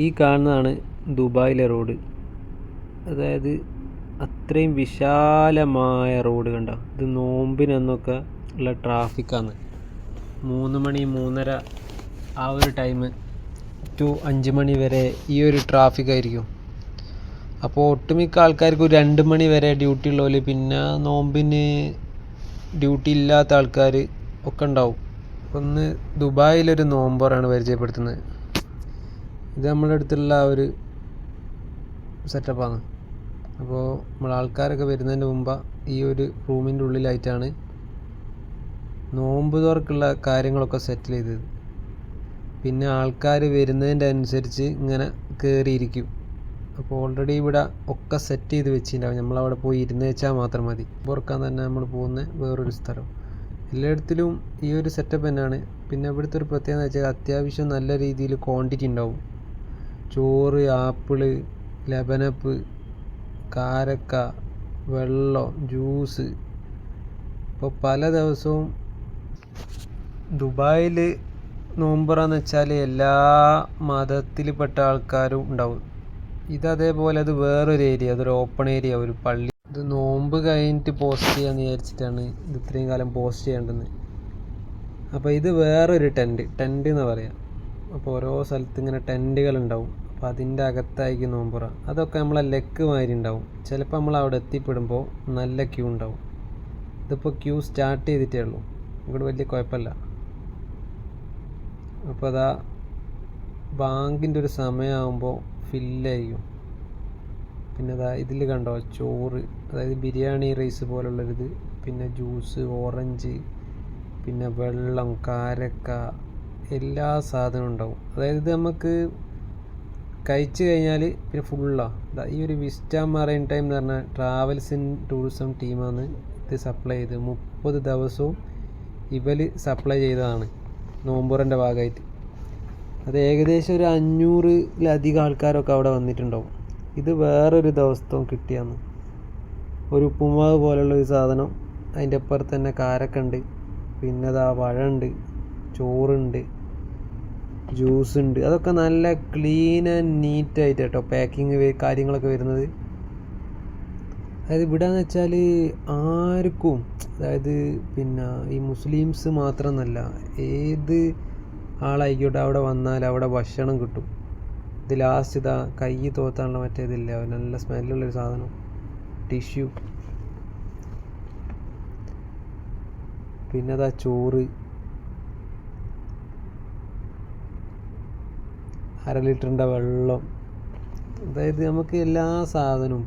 ഈ കാണുന്നതാണ് ദുബായിലെ റോഡ്. അതായത് അത്രയും വിശാലമായ റോഡ് കണ്ടോ. ഇത് നോമ്പിനന്നൊക്കെ ഉള്ള ട്രാഫിക്കാണ്. 3 മണി 3:30 ആ ഒരു ടൈം ടു 5 മണി വരെ ഈ ഒരു ട്രാഫിക് ആയിരിക്കും. അപ്പോൾ ഒട്ടുമിക്ക ആൾക്കാർക്ക് ഒരു 2 മണി വരെ ഡ്യൂട്ടി ഉള്ളവർ, പിന്നെ നോമ്പിന് ഡ്യൂട്ടി ഇല്ലാത്ത ആൾക്കാർ ഒക്കെ ഉണ്ടാവും. ഒന്ന് ദുബായിലൊരു നോമ്പറാണ് പരിചയപ്പെടുത്തുന്നത്. ഇത് നമ്മുടെ അടുത്തുള്ള ഒരു സെറ്റപ്പാണ്. അപ്പോൾ നമ്മൾ ആൾക്കാരൊക്കെ വരുന്നതിന് മുമ്പ് ഈ ഒരു റൂമിൻ്റെ ഉള്ളിലായിട്ടാണ് നോമ്പ് തുറക്കുള്ള കാര്യങ്ങളൊക്കെ സെറ്റിൽ ചെയ്തത്. പിന്നെ ആൾക്കാർ വരുന്നതിൻ്റെ അനുസരിച്ച് ഇങ്ങനെ കയറിയിരിക്കും. അപ്പോൾ ഓൾറെഡി ഇവിടെ ഒക്കെ സെറ്റ് ചെയ്ത് വെച്ചിട്ടുണ്ടാവും. നമ്മളവിടെ പോയി ഇരുന്ന് വെച്ചാൽ മാത്രം മതി. പുറക്കാൻ തന്നെ നമ്മൾ പോകുന്ന വേറൊരു സ്ഥലം. എല്ലായിടത്തിലും ഈ ഒരു സെറ്റപ്പ് തന്നെയാണ്. പിന്നെ ഇവിടുത്തെ ഒരു പ്രത്യേകത എന്ന് വെച്ചാൽ അത്യാവശ്യം നല്ല രീതിയിൽ ക്വാണ്ടിറ്റി ഉണ്ടാവും. ചോറ്, ആപ്പിള്, ലബനപ്പ്, കാരക്ക, വെള്ളം, ജ്യൂസ്. ഇപ്പോൾ പല ദിവസവും ദുബായിൽ നോമ്പറാന്ന് വെച്ചാൽ എല്ലാ മതത്തിൽപ്പെട്ട ആൾക്കാരും ഉണ്ടാവും. ഇതേപോലെ അത് വേറൊരു ഏരിയ, അതൊരു ഓപ്പൺ ഏരിയ, ഒരു പള്ളി. ഇത് നോമ്പ് കഴിഞ്ഞിട്ട് പോസ്റ്റ് ചെയ്യാമെന്ന് വിചാരിച്ചിട്ടാണ് ഇത് ഇത്രയും കാലം പോസ്റ്റ് ചെയ്യേണ്ടത്. അപ്പോൾ ഇത് വേറൊരു ടെൻറ്റ് എന്ന് പറയാം. അപ്പോൾ ഓരോ സ്ഥലത്ത് ഇങ്ങനെ ടെൻറ്റുകളുണ്ടാവും. അപ്പോൾ അതിൻ്റെ അകത്തായിരിക്കും നോമ്പുറ. അതൊക്കെ നമ്മളെ ലെക്ക് മാതിരി ഉണ്ടാവും. ചിലപ്പോൾ നമ്മൾ അവിടെ എത്തിപ്പെടുമ്പോൾ നല്ല ക്യൂ ഉണ്ടാവും. ഇതിപ്പോൾ ക്യൂ സ്റ്റാർട്ട് ചെയ്തിട്ടേ ഉള്ളൂ. ഇവിടെ വലിയ കുഴപ്പമില്ല. അപ്പോൾ അതാ ബാങ്കിൻ്റെ ഒരു സമയമാകുമ്പോൾ ഫില്ലായിരിക്കും. പിന്നെ അതാ ഇതിൽ കണ്ടോ ചോറ്, അതായത് ബിരിയാണി റൈസ് പോലുള്ളൊരിത്, പിന്നെ ജ്യൂസ്, ഓറഞ്ച്, പിന്നെ വെള്ളം, കാരക്ക, എല്ലാ സാധനവും ഉണ്ടാവും. അതായത് ഇത് നമുക്ക് കഴിച്ചു കഴിഞ്ഞാൽ പിന്നെ ഫുള്ളാണ്. ഈ ഒരു വിസ്റ്റ മറൈൻ ടൈം എന്ന് പറഞ്ഞാൽ ട്രാവൽസ് ആൻഡ് ടൂറിസം ടീമാണ് ഇത് സപ്ലൈ ചെയ്ത് 30 ദിവസവും ഇവർ സപ്ലൈ ചെയ്തതാണ് നോമ്പുറൻ്റെ ഭാഗമായിട്ട്. അത് ഏകദേശം ഒരു 500-ലധികം ആൾക്കാരൊക്കെ അവിടെ വന്നിട്ടുണ്ടാവും. ഇത് വേറൊരു ദിവസവും കിട്ടിയാന്ന്. ഒരു ഉപ്പുമാവ് പോലുള്ള ഒരു സാധനം, അതിൻ്റെ അപ്പുറത്ത് തന്നെ കാരക്ക ഉണ്ട്, പിന്നെ അതാ പഴമുണ്ട്, ചോറുണ്ട്, ജ്യൂസ് ഉണ്ട്. അതൊക്കെ നല്ല ക്ലീൻ ആൻഡ് നീറ്റായിട്ട് കേട്ടോ പാക്കിങ് കാര്യങ്ങളൊക്കെ വരുന്നത്. അതായത് ഇവിടെ എന്ന് വെച്ചാൽ ആർക്കും, അതായത് പിന്നെ ഈ മുസ്ലിംസ് മാത്രമെന്നല്ല, ഏത് ആളായിക്കോട്ടെ അവിടെ വന്നാൽ അവിടെ ഭക്ഷണം കിട്ടും. ഇത് ലാസ്റ്റ് ഇതാ കൈ തോത്താനുള്ള മറ്റേതില്ല, നല്ല സ്മെല്ലുള്ളൊരു സാധനം, ടിഷ്യൂ. പിന്നെ അതാ ചോറ്, 1/2 ലിറ്ററിൻ്റെ വെള്ളം. അതായത് നമുക്ക് എല്ലാ സാധനവും